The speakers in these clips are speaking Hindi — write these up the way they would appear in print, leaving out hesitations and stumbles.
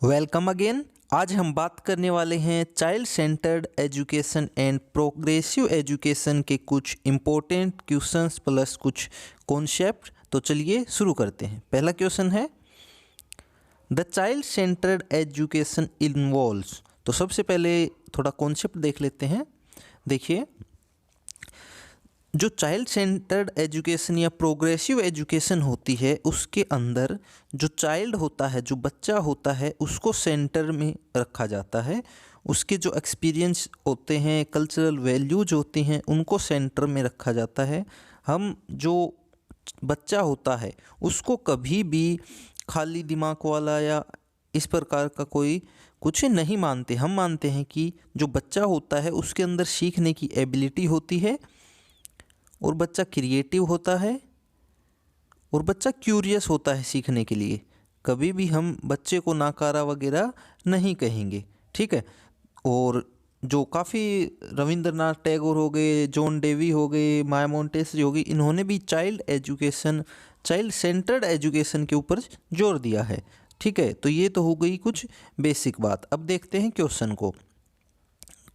Welcome again. आज हम बात करने वाले हैं child centred education and progressive education के कुछ इम्पोर्टेंट क्वेश्चंस प्लस कुछ कॉन्सेप्ट। तो चलिए शुरू करते हैं। पहला क्वेश्चन है the child centred education involves. तो सबसे पहले थोड़ा कॉन्सेप्ट देख लेते हैं। देखिए, जो चाइल्ड सेंटर्ड एजुकेशन या प्रोग्रेसिव एजुकेशन होती है उसके अंदर जो चाइल्ड होता है, जो बच्चा होता है, उसको सेंटर में रखा जाता है। उसके जो एक्सपीरियंस होते हैं, कल्चरल वैल्यूज होती हैं, उनको सेंटर में रखा जाता है। हम जो बच्चा होता है उसको कभी भी खाली दिमाग वाला या इस प्रकार का कोई कुछ नहीं मानते। हम मानते हैं कि जो बच्चा होता है उसके अंदर सीखने की एबिलिटी होती है और बच्चा क्रिएटिव होता है और बच्चा क्यूरियस होता है सीखने के लिए। कभी भी हम बच्चे को नाकारा वगैरह नहीं कहेंगे, ठीक है। और जो काफ़ी रविंद्रनाथ टैगोर हो गए, जॉन डेवी हो गए, माया मोंटेसरी हो गई, इन्होंने भी child education, child centred education के ऊपर जोर दिया है, ठीक है। तो ये तो हो गई कुछ बेसिक बात। अब देखते हैं क्वेश्चन को।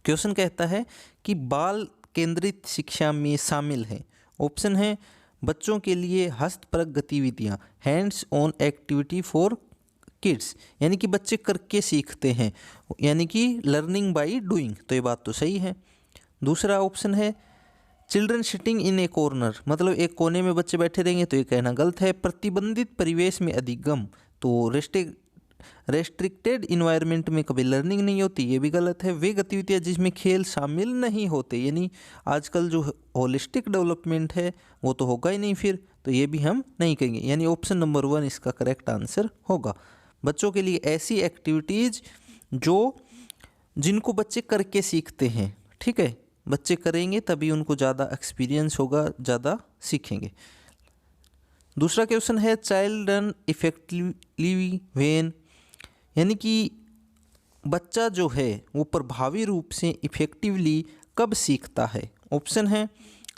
क्वेश्चन कहता है कि बाल केंद्रित शिक्षा में शामिल है। ऑप्शन है बच्चों के लिए हस्तपरक गतिविधियाँ, hands on activity for kids, यानी कि बच्चे करके सीखते हैं, यानी कि लर्निंग बाय डूइंग। तो ये बात तो सही है। दूसरा ऑप्शन है children sitting in A corner, मतलब एक कोने में बच्चे बैठे रहेंगे, तो ये कहना गलत है। प्रतिबंधित परिवेश में अधिगम, तो रेस्ट्रिक्टेड इन्वायरमेंट में कभी लर्निंग नहीं होती, ये भी गलत है। वे गतिविधियाँ जिसमें खेल शामिल नहीं होते, यानी आजकल जो होलिस्टिक डेवलपमेंट है वो तो होगा ही नहीं फिर, तो ये भी हम नहीं कहेंगे। यानी ऑप्शन नंबर 1 इसका करेक्ट आंसर होगा। बच्चों के लिए ऐसी एक्टिविटीज़ जिनको बच्चे करके सीखते हैं, ठीक है। बच्चे करेंगे तभी उनको ज़्यादा एक्सपीरियंस होगा, ज़्यादा सीखेंगे। दूसरा क्वेश्चन है चाइल्ड रन इफेक्टिवली व्हेन, यानी कि बच्चा जो है वो प्रभावी रूप से इफेक्टिवली कब सीखता है। ऑप्शन है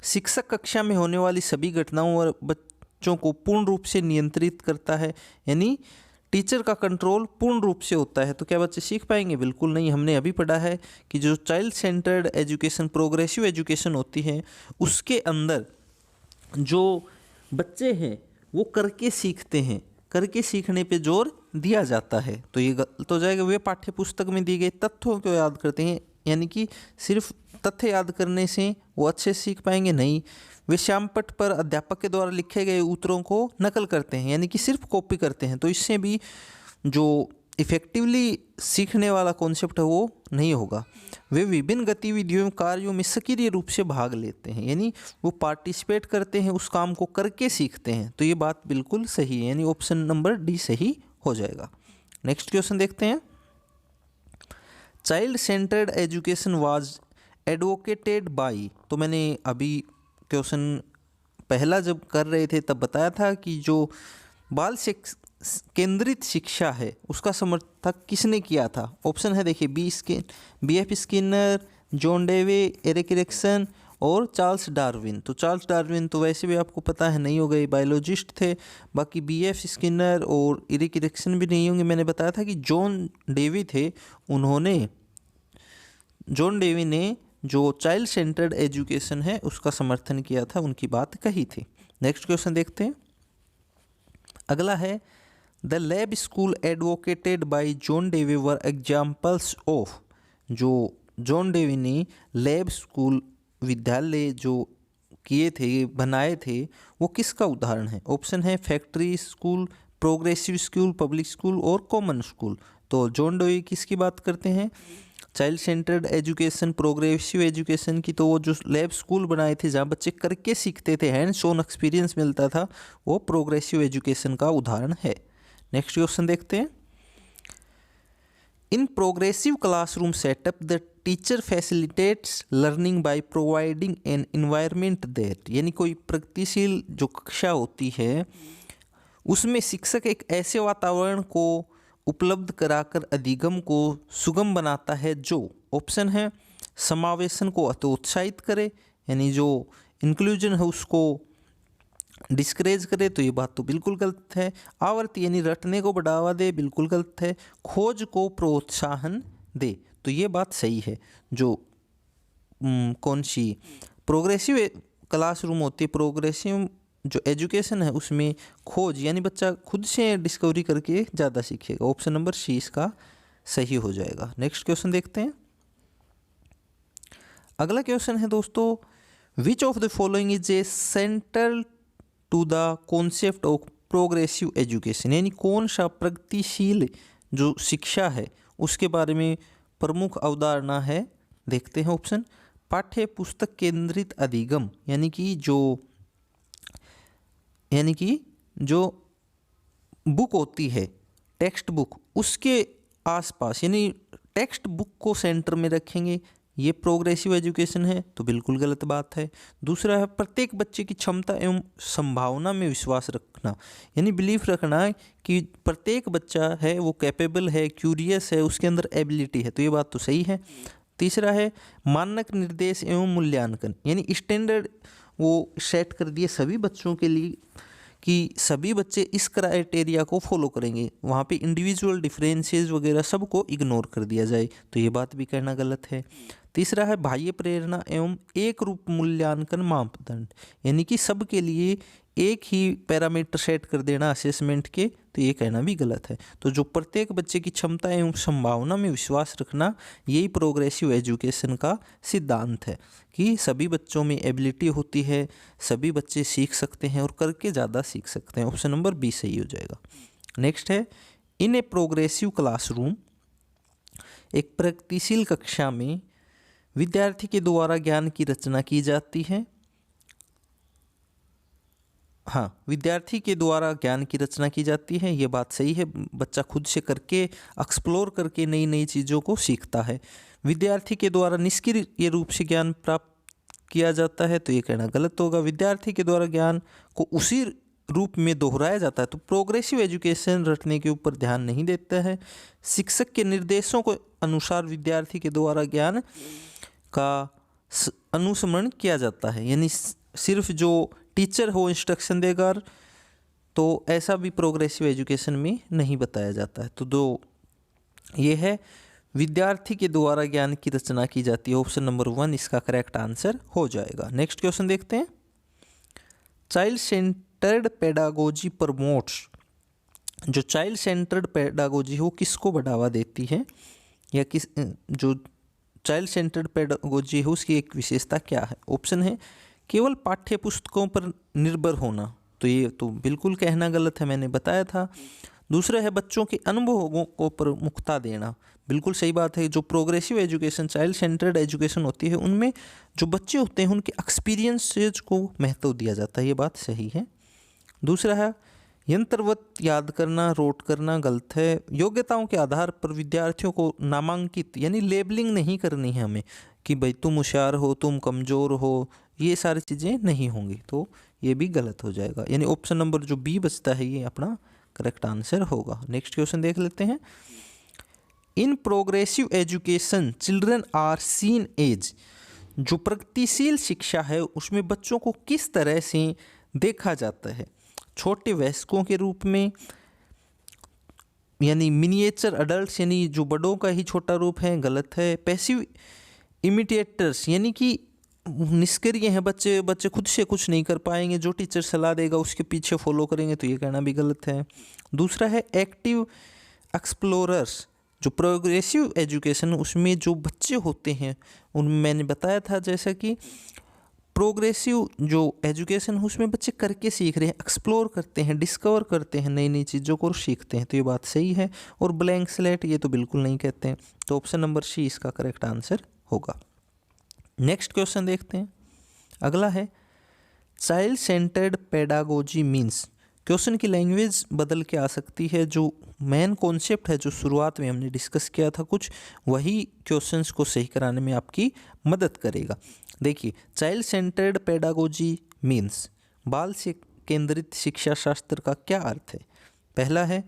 शिक्षक कक्षा में होने वाली सभी घटनाओं और बच्चों को पूर्ण रूप से नियंत्रित करता है, यानी टीचर का कंट्रोल पूर्ण रूप से होता है। तो क्या बच्चे सीख पाएंगे? बिल्कुल नहीं। हमने अभी पढ़ा है कि जो child centred education, progressive education होती है, उसके अंदर जो बच्चे हैं वो करके सीखते हैं, करके सीखने पे जोर दिया जाता है। तो ये गलत हो जाएगा। वे पाठ्य पुस्तक में दिए गए तथ्यों को याद करते हैं, यानी कि सिर्फ तथ्य याद करने से वो अच्छे सीख पाएंगे नहीं। वे श्यामपट्ट पर अध्यापक के द्वारा लिखे गए उत्तरों को नकल करते हैं, यानी कि सिर्फ कॉपी करते हैं, तो इससे भी जो इफ़ेक्टिवली सीखने वाला कॉन्सेप्ट है वो नहीं होगा। वे विभिन्न गतिविधियों कार्यों में सक्रिय रूप से भाग लेते हैं, यानी वो पार्टिसिपेट करते हैं, उस काम को करके सीखते हैं। तो ये बात बिल्कुल सही है, यानी ऑप्शन नंबर डी सही हो जाएगा। नेक्स्ट क्वेश्चन देखते हैं। Child centred education was advocated by, तो मैंने अभी क्वेश्चन पहला जब कर रहे थे तब बताया था कि जो बाल केंद्रित शिक्षा है उसका समर्थक किसने किया था। ऑप्शन है देखिए B F. Skinner, John Dewey, Erik Erikson और चार्ल्स डार्विन। तो चार्ल्स डार्विन तो वैसे भी आपको पता है नहीं हो गए, बायोलॉजिस्ट थे। बाकी बी.एफ. स्किनर और एरिक एरिक्सन भी नहीं होंगे। मैंने बताया था कि जॉन डेवी ने जो चाइल्ड सेंटर्ड एजुकेशन है उसका समर्थन किया था, उनकी बात कही थी। नेक्स्ट क्वेश्चन देखते हैं। अगला है the lab school advocated bye John Dewey were examples of, जो जॉन डेवी ने लैब स्कूल विद्यालय जो किए थे, बनाए थे, वो किसका उदाहरण है। ऑप्शन है factory school, progressive school, public school और कॉमन स्कूल। तो जॉन डेवी किसकी बात करते हैं? Child centred education, progressive education की। तो वो जो लैब स्कूल बनाए थे जहाँ बच्चे करके सीखते थे, हैंड्स ऑन एक्सपीरियंस मिलता था, वो प्रोग्रेसिव एजुकेशन का उदाहरण है। नेक्स्ट क्वेश्चन देखते हैं। In progressive classroom setup the teacher facilitates learning by providing an environment that, यानी कोई प्रगतिशील जो कक्षा होती है उसमें शिक्षक एक ऐसे वातावरण को उपलब्ध कराकर अधिगम को सुगम बनाता है जो, ऑप्शन है समावेशन को अतोत्साहित करे, यानी जो इंक्लूजन है उसको डिस्करेज करे तो ये बात तो बिल्कुल गलत है। आवर्ती यानी रटने को बढ़ावा दे, बिल्कुल गलत है। खोज को प्रोत्साहन दे, तो ये बात सही है। जो कौन सी प्रोग्रेसिव क्लासरूम होती है, प्रोग्रेसिव जो एजुकेशन है, उसमें खोज यानी बच्चा खुद से डिस्कवरी करके ज़्यादा सीखेगा। ऑप्शन नंबर सी इसका सही हो जाएगा। नेक्स्ट क्वेश्चन देखते हैं। अगला क्वेश्चन है दोस्तों, which of the following is a central to the concept of progressive education, यानी कौन सा प्रगतिशील जो शिक्षा है उसके बारे में प्रमुख अवधारणा है। देखते हैं ऑप्शन। पाठ्य पुस्तक केंद्रित अधिगम, यानी कि जो बुक होती है, टेक्स्ट बुक, उसके आसपास यानी टेक्स्ट बुक को सेंटर में रखेंगे, ये प्रोग्रेसिव एजुकेशन है, तो बिल्कुल गलत बात है। दूसरा है प्रत्येक बच्चे की क्षमता एवं संभावना में विश्वास रखना, यानी बिलीफ रखना है कि प्रत्येक बच्चा है वो कैपेबल है, क्यूरियस है, उसके अंदर एबिलिटी है, तो ये बात तो सही है। तीसरा है मानक निर्देश एवं मूल्यांकन, यानी स्टैंडर्ड वो सेट कर दिए सभी बच्चों के लिए कि सभी बच्चे इस क्राइटेरिया को फॉलो करेंगे, वहाँ पे इंडिविजुअल डिफरेंसेस वगैरह सबको इग्नोर कर दिया जाए, तो ये बात भी कहना गलत है। तीसरा है बाह्य प्रेरणा एवं एक रूप मूल्यांकन मापदंड, यानी कि सबके लिए एक ही पैरामीटर सेट कर देना असेसमेंट के, तो ये कहना भी गलत है। तो जो प्रत्येक बच्चे की क्षमता एवं संभावना में विश्वास रखना, यही प्रोग्रेसिव एजुकेशन का सिद्धांत है कि सभी बच्चों में एबिलिटी होती है, सभी बच्चे सीख सकते हैं और करके ज़्यादा सीख सकते हैं। ऑप्शन नंबर बी सही हो जाएगा। नेक्स्ट है इन ए प्रोग्रेसिव क्लासरूम, एक प्रगतिशील कक्षा में विद्यार्थी के द्वारा ज्ञान की रचना की जाती है। हाँ, विद्यार्थी के द्वारा ज्ञान की रचना की जाती है, ये बात सही है। बच्चा खुद से करके एक्सप्लोर करके नई नई चीज़ों को सीखता है। विद्यार्थी के द्वारा निष्क्रिय रूप से ज्ञान प्राप्त किया जाता है, तो ये कहना गलत होगा। विद्यार्थी के द्वारा ज्ञान को उसी रूप में दोहराया जाता है, तो प्रोग्रेसिव एजुकेशन रटने के ऊपर ध्यान नहीं देता है। शिक्षक के निर्देशों के अनुसार विद्यार्थी के द्वारा ज्ञान का अनुस्मरण किया जाता है, यानी सिर्फ जो टीचर हो इंस्ट्रक्शन देगा, तो ऐसा भी प्रोग्रेसिव एजुकेशन में नहीं बताया जाता है। तो दो ये है विद्यार्थी के द्वारा ज्ञान की रचना की जाती है, ऑप्शन नंबर 1 इसका करेक्ट आंसर हो जाएगा। नेक्स्ट क्वेश्चन देखते हैं। चाइल्ड सेंटर्ड पेडागोजी प्रमोट्स, जो चाइल्ड सेंटर्ड पेडागोजी हो किसको बढ़ावा देती है, या किस जो चाइल्ड सेंटर्ड पेडागोजी है उसकी एक विशेषता क्या है। ऑप्शन है केवल पाठ्य पुस्तकों पर निर्भर होना, तो ये तो बिल्कुल कहना गलत है, मैंने बताया था। दूसरा है बच्चों के अनुभवों को प्रमुखता देना, बिल्कुल सही बात है। जो progressive education, child centred education होती है, उनमें जो बच्चे होते हैं उनके एक्सपीरियंसेस को महत्व दिया जाता है, ये बात सही है। दूसरा है यंत्रवत याद करना, रोट करना, गलत है। योग्यताओं के आधार पर विद्यार्थियों को नामांकित यानी लेबलिंग नहीं करनी है हमें कि भाई तुम होशियार हो, तुम कमज़ोर हो, ये सारी चीज़ें नहीं होंगी, तो ये भी गलत हो जाएगा। यानी ऑप्शन नंबर जो बी बचता है ये अपना करेक्ट आंसर होगा। नेक्स्ट क्वेश्चन देख लेते हैं। In progressive education children are seen as, जो प्रगतिशील शिक्षा है उसमें बच्चों को किस तरह से देखा जाता है। छोटे वयस्कों के रूप में, यानी मिनिएचर अडल्ट, यानी जो बड़ों का ही छोटा रूप है, गलत है। पैसिव इमिटेटर्स, यानी कि निष्क्रिय हैं बच्चे खुद से कुछ नहीं कर पाएंगे, जो टीचर सलाह देगा उसके पीछे फॉलो करेंगे, तो ये कहना भी गलत है। दूसरा है एक्टिव एक्सप्लोरर्स, जो प्रोग्रेसिव एजुकेशन उसमें जो बच्चे होते हैं उनमें मैंने बताया था जैसा कि प्रोग्रेसिव जो एजुकेशन है उसमें बच्चे करके सीख रहे हैं, एक्सप्लोर करते हैं, डिस्कवर करते हैं, नई नई चीज़ों को सीखते हैं, तो ये बात सही है। और ब्लैंक स्लेट ये तो बिल्कुल नहीं कहते हैं, तो ऑप्शन नंबर सी इसका करेक्ट आंसर होगा। नेक्स्ट क्वेश्चन देखते हैं। अगला है child centred pedagogy means. Question की लैंग्वेज बदल के आ सकती है, जो मेन कॉन्सेप्ट है जो शुरुआत में हमने डिस्कस किया था कुछ, वही क्वेश्चंस को सही कराने में आपकी मदद करेगा। देखिए, चाइल्ड सेंटर्ड पेडागोजी मीन्स, बाल से केंद्रित शिक्षा शास्त्र का क्या अर्थ है। पहला है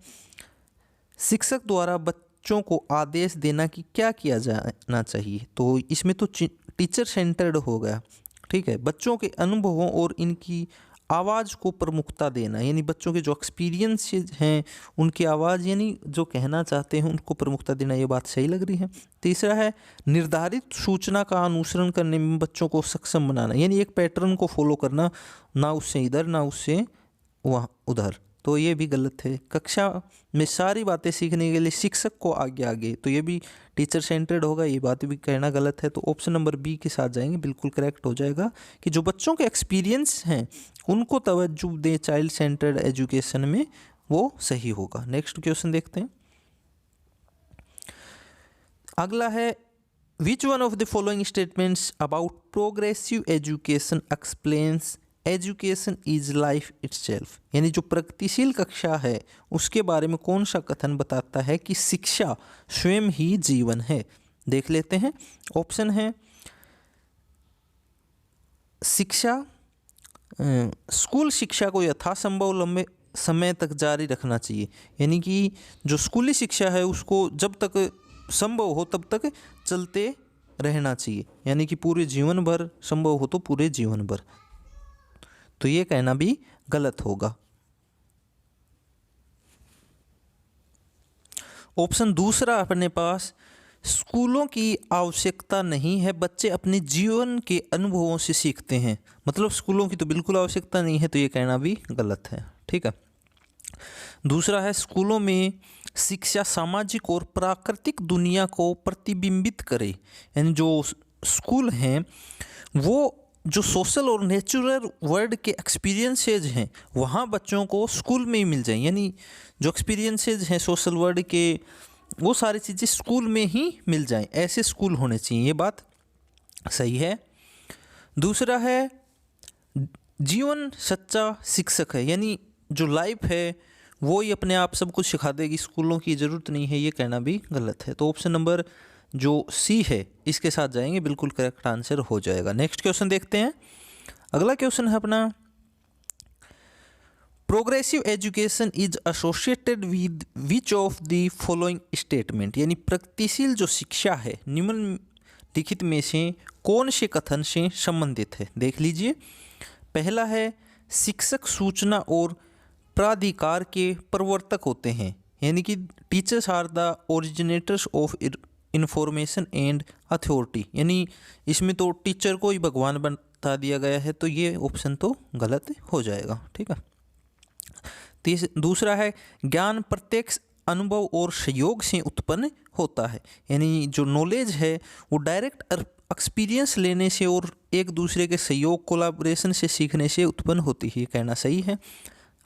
शिक्षक द्वारा बच्चों को आदेश देना कि क्या किया जाना चाहिए, तो इसमें तो टीचर सेंटर्ड हो गया, ठीक है। बच्चों के अनुभवों और इनकी आवाज़ को प्रमुखता देना, यानी बच्चों के जो एक्सपीरियंस हैं उनकी आवाज़ यानी जो कहना चाहते हैं उनको प्रमुखता देना, ये बात सही लग रही है। तीसरा है निर्धारित सूचना का अनुसरण करने में बच्चों को सक्षम बनाना, यानी एक पैटर्न को फॉलो करना, ना उससे इधर ना उससे वहाँ उधर, तो ये भी गलत है। कक्षा में सारी बातें सीखने के लिए शिक्षक को आगे आगे, तो ये भी टीचर सेंटर्ड होगा, ये बात भी कहना गलत है। तो ऑप्शन नंबर बी के साथ जाएंगे, बिल्कुल करेक्ट हो जाएगा कि जो बच्चों के एक्सपीरियंस हैं उनको तवज्जो दें चाइल्ड सेंटर्ड एजुकेशन में, वो सही होगा। नेक्स्ट क्वेश्चन देखते हैं। अगला है which one of the following statements about progressive education explains education is life itself, यानी जो प्रगतिशील कक्षा है उसके बारे में कौन सा कथन बताता है कि शिक्षा स्वयं ही जीवन है। देख लेते हैं। ऑप्शन है शिक्षा स्कूल शिक्षा को यथासंभव लंबे समय तक जारी रखना चाहिए, यानी कि जो स्कूली शिक्षा है उसको जब तक संभव हो तब तक चलते रहना चाहिए, यानी कि पूरे जीवन भर, संभव हो तो पूरे जीवन भर, तो ये कहना भी गलत होगा। ऑप्शन दूसरा अपने पास स्कूलों की आवश्यकता नहीं है, बच्चे अपने जीवन के अनुभवों से सीखते हैं, मतलब स्कूलों की तो बिल्कुल आवश्यकता नहीं है, तो ये कहना भी गलत है। ठीक है। दूसरा है स्कूलों में शिक्षा सामाजिक और प्राकृतिक दुनिया को प्रतिबिंबित करे, यानी जो स्कूल हैं वो जो सोशल और नेचुरल वर्ल्ड के एक्सपीरियंसेज हैं वहाँ बच्चों को स्कूल में ही मिल जाए, यानी जो एक्सपीरियंसेज हैं सोशल वर्ल्ड के वो सारी चीज़ें स्कूल में ही मिल जाएं, ऐसे स्कूल होने चाहिए, ये बात सही है। दूसरा है जीवन सच्चा शिक्षक है, यानी जो लाइफ है वो ही अपने आप सब कुछ सिखा देगी, स्कूलों की ज़रूरत नहीं है, ये कहना भी गलत है। तो ऑप्शन नंबर जो सी है इसके साथ जाएंगे, बिल्कुल करेक्ट आंसर हो जाएगा। नेक्स्ट क्वेश्चन देखते हैं। अगला क्वेश्चन है अपना progressive education is associated with which of the following statement, यानी प्रगतिशील जो शिक्षा है निम्नलिखित में से कौन से कथन से संबंधित है। देख लीजिए। पहला है शिक्षक सूचना और प्राधिकार के प्रवर्तक होते हैं, यानी कि teachers are the originators of information and authority, यानी इसमें तो टीचर को ही भगवान बता दिया गया है, तो ये ऑप्शन तो गलत हो जाएगा। ठीक है। दूसरा है ज्ञान प्रत्यक्ष अनुभव और सहयोग से उत्पन्न होता है, यानी जो नॉलेज है वो डायरेक्ट एक्सपीरियंस लेने से और एक दूसरे के सहयोग कोलैबोरेशन से सीखने से उत्पन्न होती है, कहना सही है।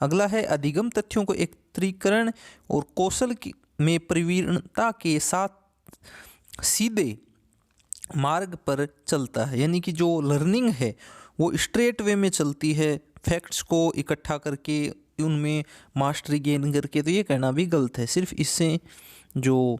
अगला है अधिगम तथ्यों को एकत्रीकरण और कौशल में प्रवीणता के साथ सीधे मार्ग पर चलता है, यानी कि जो लर्निंग है वो स्ट्रेट वे में चलती है, फैक्ट्स को इकट्ठा करके उनमें मास्टरी गेन करके, तो ये कहना भी गलत है। सिर्फ इससे जो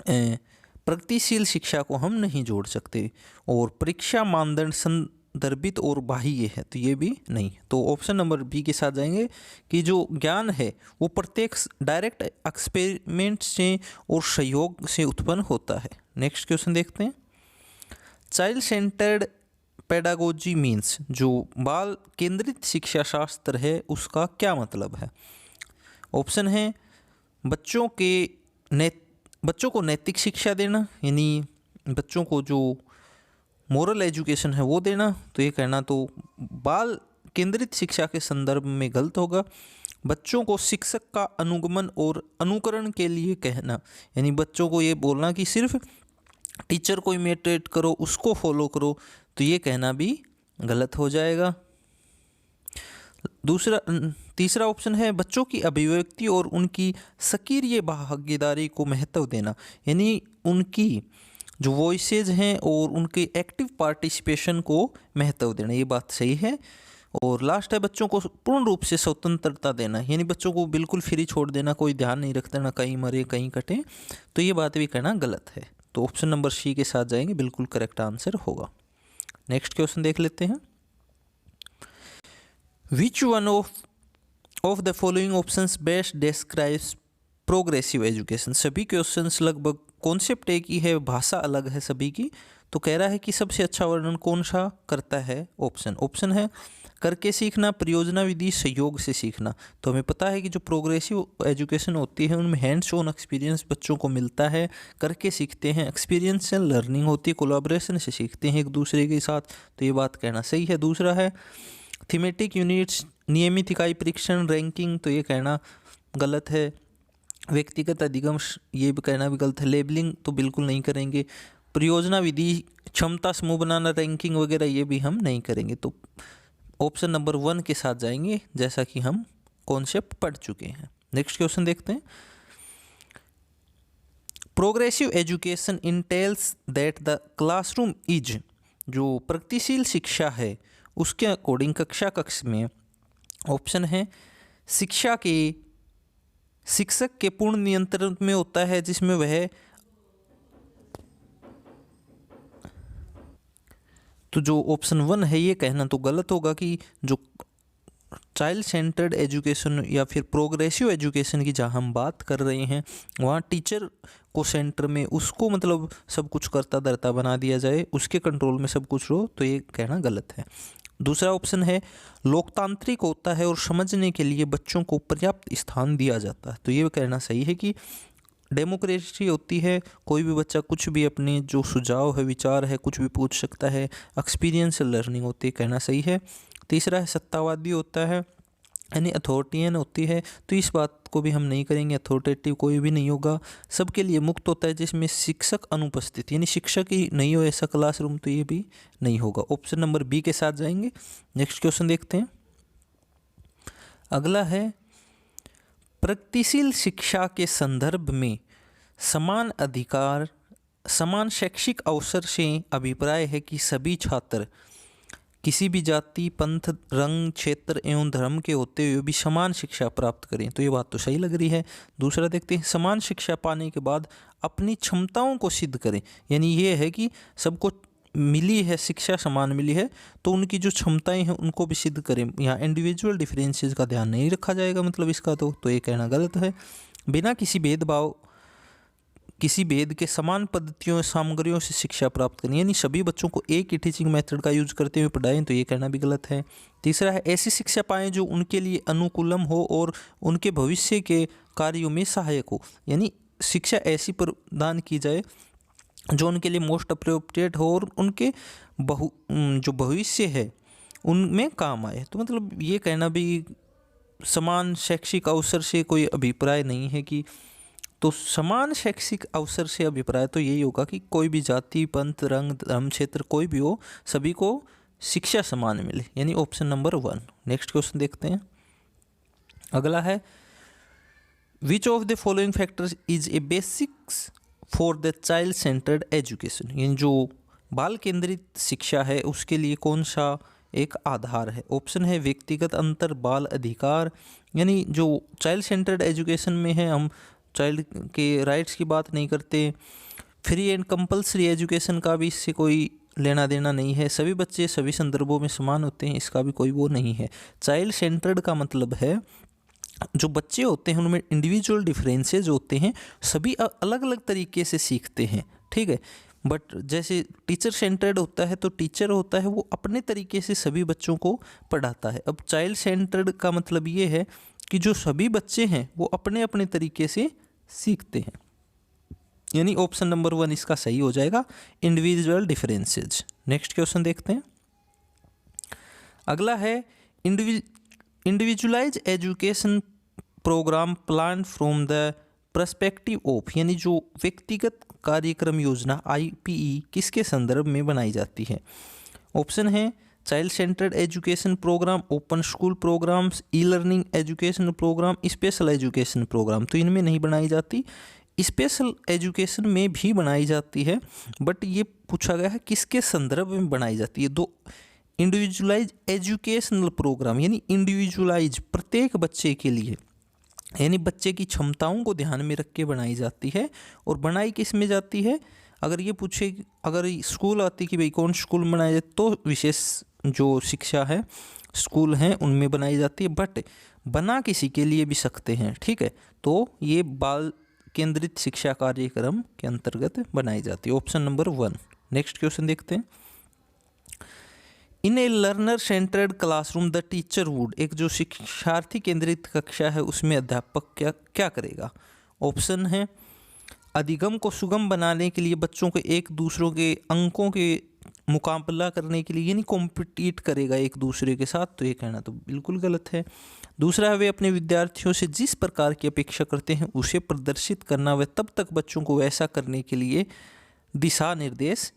प्रगतिशील शिक्षा को हम नहीं जोड़ सकते। और परीक्षा मानदंड संदर्भित और बाह्य है, तो ये भी नहीं। तो ऑप्शन नंबर बी के साथ जाएंगे कि जो ज्ञान है वो प्रत्येक डायरेक्ट एक्सपेरिमेंट से और सहयोग से उत्पन्न होता है। नेक्स्ट क्वेश्चन देखते हैं। चाइल्ड सेंटर्ड पेडागोजी मीन्स, जो बाल केंद्रित शिक्षा शास्त्र है उसका क्या मतलब है। ऑप्शन है बच्चों को नैतिक शिक्षा देना, यानी बच्चों को जो मोरल एजुकेशन है वो देना, तो ये कहना तो बाल केंद्रित शिक्षा के संदर्भ में गलत होगा। बच्चों को शिक्षक का अनुगमन और अनुकरण के लिए कहना, यानी बच्चों को ये बोलना कि सिर्फ टीचर को इमिटेट करो, उसको फॉलो करो, तो ये कहना भी गलत हो जाएगा। तीसरा ऑप्शन है बच्चों की अभिव्यक्ति और उनकी सक्रिय भागीदारी को महत्व देना, यानी उनकी जो वॉइसेज हैं और उनके एक्टिव पार्टिसिपेशन को महत्व देना, ये बात सही है। और लास्ट है बच्चों को पूर्ण रूप से स्वतंत्रता देना, यानी बच्चों को बिल्कुल फ्री छोड़ देना, कोई ध्यान नहीं रखता, ना कहीं मरे कहीं कटे, तो ये बात भी कहना गलत है। तो ऑप्शन नंबर सी के साथ जाएंगे, बिल्कुल करेक्ट आंसर होगा। नेक्स्ट क्वेश्चन देख लेते हैं। Which one of the following options best describes progressive education. सभी क्वेश्चंस लगभग कॉन्सेप्ट एक ही है, भाषा अलग है सभी की, तो कह रहा है कि सबसे अच्छा वर्णन कौन सा करता है? ऑप्शन है करके सीखना, परियोजना विधि, सहयोग से सीखना। तो हमें पता है कि जो प्रोग्रेसिव एजुकेशन होती है उनमें हैंड्स ऑन एक्सपीरियंस बच्चों को मिलता है, करके सीखते हैं। एक्सपीरियंशियल लर्निंग होती है, कोलैबोरेशन से सीखते हैं एक दूसरे के साथ। तो ये बात कहना सही है। दूसरा है थीमेटिक यूनिट्स, नियमित इकाई परीक्षण, रैंकिंग। तो ये कहना गलत है। व्यक्तिगत अधिगम, ये भी कहना भी गलत है। लेबलिंग तो बिल्कुल नहीं करेंगे। परियोजना विधि, क्षमता समूह बनाना, रैंकिंग वगैरह ये भी हम नहीं करेंगे। तो ऑप्शन नंबर 1 के साथ जाएंगे, जैसा कि हम कॉन्सेप्ट पढ़ चुके हैं। नेक्स्ट क्वेश्चन देखते हैं। Progressive education entails that the classroom is, जो प्रगतिशील शिक्षा है उसके अकॉर्डिंग कक्षा कक्ष में, ऑप्शन है शिक्षा के शिक्षक के पूर्ण नियंत्रण में होता है, जिसमें वह, तो जो ऑप्शन 1 है ये कहना तो गलत होगा कि जो चाइल्ड सेंटर्ड एजुकेशन या फिर प्रोग्रेसिव एजुकेशन की जहाँ हम बात कर रहे हैं वहाँ टीचर को सेंटर में, उसको मतलब सब कुछ करता धरता बना दिया जाए, उसके कंट्रोल में सब कुछ हो, तो ये कहना गलत है। दूसरा ऑप्शन है लोकतांत्रिक होता है और समझने के लिए बच्चों को पर्याप्त स्थान दिया जाता है। तो ये कहना सही है कि डेमोक्रेसी होती है, कोई भी बच्चा कुछ भी अपने जो सुझाव है, विचार है, कुछ भी पूछ सकता है। एक्सपीरियंशियल लर्निंग होती है, कहना सही है। तीसरा है सत्तावादी होता है, यानी अथॉरिटियन होती है। तो इस बात को भी हम नहीं करेंगे, अथॉरिटेटिव कोई भी नहीं होगा। सबके लिए मुक्त होता है, जिसमें शिक्षक अनुपस्थित, यानी शिक्षक ही नहीं हो ऐसा क्लासरूम, तो ये भी नहीं होगा। ऑप्शन नंबर बी के साथ जाएंगे। नेक्स्ट क्वेश्चन देखते हैं। अगला है प्रगतिशील शिक्षा के संदर्भ में समान अधिकार, समान शैक्षिक अवसर से अभिप्राय है कि सभी छात्र किसी भी जाति, पंथ, रंग, क्षेत्र एवं धर्म के होते हुए भी समान शिक्षा प्राप्त करें। तो ये बात तो सही लग रही है। दूसरा देखते हैं समान शिक्षा पाने के बाद अपनी क्षमताओं को सिद्ध करें, यानी ये है कि सबको मिली है शिक्षा, समान मिली है, तो उनकी जो क्षमताएं हैं उनको भी सिद्ध करें। यहाँ इंडिविजुअल डिफरेंसेस का ध्यान नहीं रखा जाएगा, मतलब इसका तो ये कहना गलत है। बिना किसी भेदभाव, किसी भेद के समान पद्धतियों सामग्रियों से शिक्षा प्राप्त करनी, यानी सभी बच्चों को एक ही टीचिंग मेथड का यूज करते हुए पढ़ाएं, तो ये कहना भी गलत है। तीसरा है ऐसी शिक्षा पाएं जो उनके लिए अनुकूलम हो और उनके भविष्य के कार्यों में सहायक हो, यानी शिक्षा ऐसी प्रदान की जाए जो उनके लिए मोस्ट अप्रोप्रिएट हो और उनके जो भविष्य है उनमें काम आए। तो मतलब ये कहना भी, समान शैक्षिक अवसर से कोई अभिप्राय नहीं है कि, तो समान शैक्षिक अवसर से अभिप्राय तो यही होगा कि कोई भी जाति, पंथ, रंग, धर्म, क्षेत्र कोई भी हो, सभी को शिक्षा समान मिले, यानी ऑप्शन नंबर 1। नेक्स्ट क्वेश्चन देखते हैं। अगला है विच of the following factors is a basics for the child centred education, यानी जो बाल केंद्रित शिक्षा है उसके लिए कौन सा एक आधार है। ऑप्शन है व्यक्तिगत अंतर, बाल अधिकार, यानी जो चाइल्ड सेंटर्ड एजुकेशन में है हम चाइल्ड के राइट्स की बात नहीं करते। फ्री एंड कंपलसरी एजुकेशन का भी इससे कोई लेना देना नहीं है। सभी बच्चे सभी संदर्भों में समान होते हैं, इसका भी कोई वो नहीं है। चाइल्ड सेंटर्ड का मतलब है जो बच्चे होते हैं उनमें इंडिविजुअल डिफरेंसेस होते हैं, सभी अलग अलग तरीके से सीखते हैं, ठीक है। बट जैसे टीचर सेंटर्ड होता है तो टीचर होता है वो अपने तरीके से सभी बच्चों को पढ़ाता है। अब चाइल्ड सेंटर्ड का मतलब ये है कि जो सभी बच्चे हैं वो अपने अपने तरीके से सीखते हैं, यानी ऑप्शन नंबर 1 इसका सही हो जाएगा, इंडिविजुअल डिफरेंसेस। नेक्स्ट क्वेश्चन देखते हैं। अगला है individualise education programme plan from the perspective of, यानी जो व्यक्तिगत कार्यक्रम योजना IPE किसके संदर्भ में बनाई जाती है। ऑप्शन है child centred education programme, open school programmes, e learning education programme, special education programme. तो इनमें नहीं बनाई जाती, स्पेशल एजुकेशन में भी बनाई जाती है, बट ये पूछा गया है किसके संदर्भ में बनाई जाती है। दो इंडिविजुअलाइज एजुकेशनल प्रोग्राम, यानी इंडिविजुअलाइज प्रत्येक बच्चे के लिए, यानी बच्चे की क्षमताओं को ध्यान में रख के बनाई जाती है। और बनाई किस में जाती है, अगर ये पूछे, अगर स्कूल आती कि भाई कौन स्कूल बनाया जाए, तो विशेष जो शिक्षा है स्कूल हैं उनमें बनाई जाती है, बट बना किसी के लिए भी सकते हैं, ठीक है। तो ये बाल केंद्रित शिक्षा कार्यक्रम के अंतर्गत बनाई जाती है, ऑप्शन नंबर 1। नेक्स्ट क्वेश्चन देखते हैं। In a learner centred classroom the teacher would, एक जो शिक्षार्थी केंद्रित कक्षा है उसमें अध्यापक क्या क्या करेगा। ऑप्शन है अधिगम को सुगम बनाने के लिए बच्चों को एक दूसरों के अंकों के मुकाबला करने के लिए, यानी कॉम्पिटिट करेगा एक दूसरे के साथ, तो ये कहना तो बिल्कुल गलत है। दूसरा है वे अपने विद्यार्थियों से जिस प्रकार की अपेक्षा करते हैं उसे प्रदर्शित करना, व तब तक बच्चों को वैसा करने के लिए दिशा निर्देश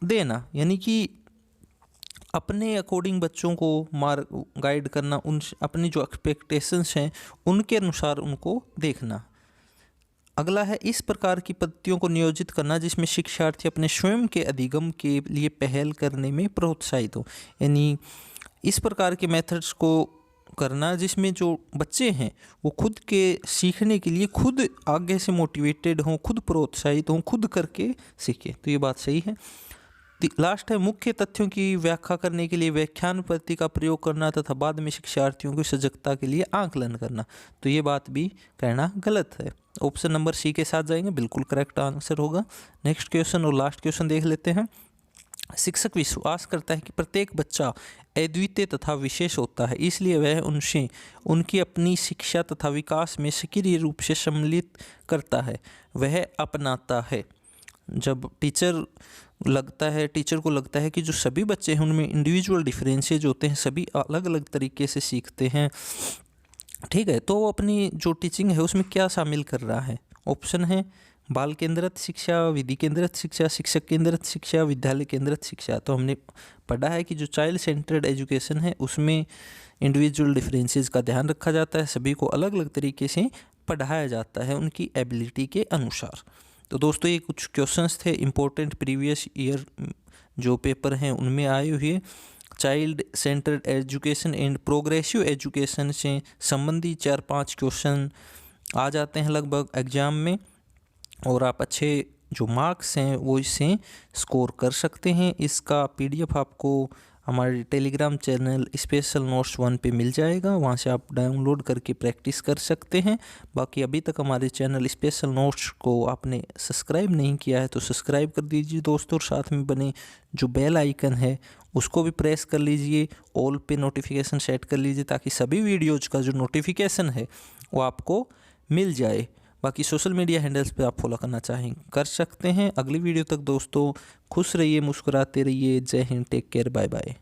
देना, यानी कि अपने अकॉर्डिंग बच्चों को गाइड करना, उन अपनी जो एक्सपेक्टेशंस हैं उनके अनुसार उनको देखना। अगला है इस प्रकार की पद्धतियों को नियोजित करना जिसमें शिक्षार्थी अपने स्वयं के अधिगम के लिए पहल करने में प्रोत्साहित हो, यानी इस प्रकार के मेथड्स को करना जिसमें जो बच्चे हैं वो खुद के सीखने के लिए खुद आगे से मोटिवेटेड हों, खुद प्रोत्साहित हों, खुद करके सीखें, तो ये बात सही है। लास्ट है मुख्य तथ्यों की व्याख्या करने के लिए व्याख्यान पद्धति का प्रयोग करना तथा बाद में शिक्षार्थियों की सजगता के लिए आंकलन करना, तो ये बात भी कहना गलत है। ऑप्शन नंबर सी के साथ जाएंगे, बिल्कुल करेक्ट आंसर होगा। नेक्स्ट क्वेश्चन और लास्ट क्वेश्चन देख लेते हैं। शिक्षक विश्वास करता है कि प्रत्येक बच्चा अद्वितीय तथा विशेष होता है, इसलिए वह उनसे उनकी अपनी शिक्षा तथा विकास में सक्रिय रूप से सम्मिलित करता है, वह अपनाता है। जब टीचर को लगता है कि जो सभी बच्चे हैं उनमें इंडिविजुअल डिफरेंसेज होते हैं, सभी अलग अलग तरीके से सीखते हैं, ठीक है, तो वो अपनी जो टीचिंग है उसमें क्या शामिल कर रहा है। ऑप्शन है बाल केंद्रित शिक्षा, विधि केंद्रित शिक्षा, शिक्षक केंद्रित शिक्षा, विद्यालय केंद्रित शिक्षा। तो हमने पढ़ा है कि जो चाइल्ड सेंटर्ड एजुकेशन है उसमें इंडिविजुअल डिफरेंसेस का ध्यान रखा जाता है, सभी को अलग अलग तरीके से पढ़ाया जाता है उनकी एबिलिटी के अनुसार। तो दोस्तों ये कुछ क्वेश्चंस थे इम्पोर्टेंट प्रीवियस ईयर जो पेपर हैं उनमें आए हुए child centred education and progressive education से संबंधित 4-5 क्वेश्चन आ जाते हैं लगभग एग्ज़ाम में, और आप अच्छे जो मार्क्स हैं वो इससे स्कोर कर सकते हैं। इसका PDF आपको हमारे टेलीग्राम चैनल स्पेशल नोट्स 1 पे मिल जाएगा, वहाँ से आप डाउनलोड करके प्रैक्टिस कर सकते हैं। बाकी अभी तक हमारे चैनल स्पेशल नोट्स को आपने सब्सक्राइब नहीं किया है तो सब्सक्राइब कर दीजिए दोस्तों, और साथ में बने जो बेल आइकन है उसको भी प्रेस कर लीजिए, ऑल पे नोटिफिकेशन सेट कर लीजिए ताकि सभी वीडियोज़ का जो नोटिफिकेशन है वो आपको मिल जाए। बाकी सोशल मीडिया हैंडल्स पे आप फॉलो करना चाहें कर सकते हैं। अगली वीडियो तक दोस्तों खुश रहिए, मुस्कुराते रहिए। Jai Hind, take care, bye bye.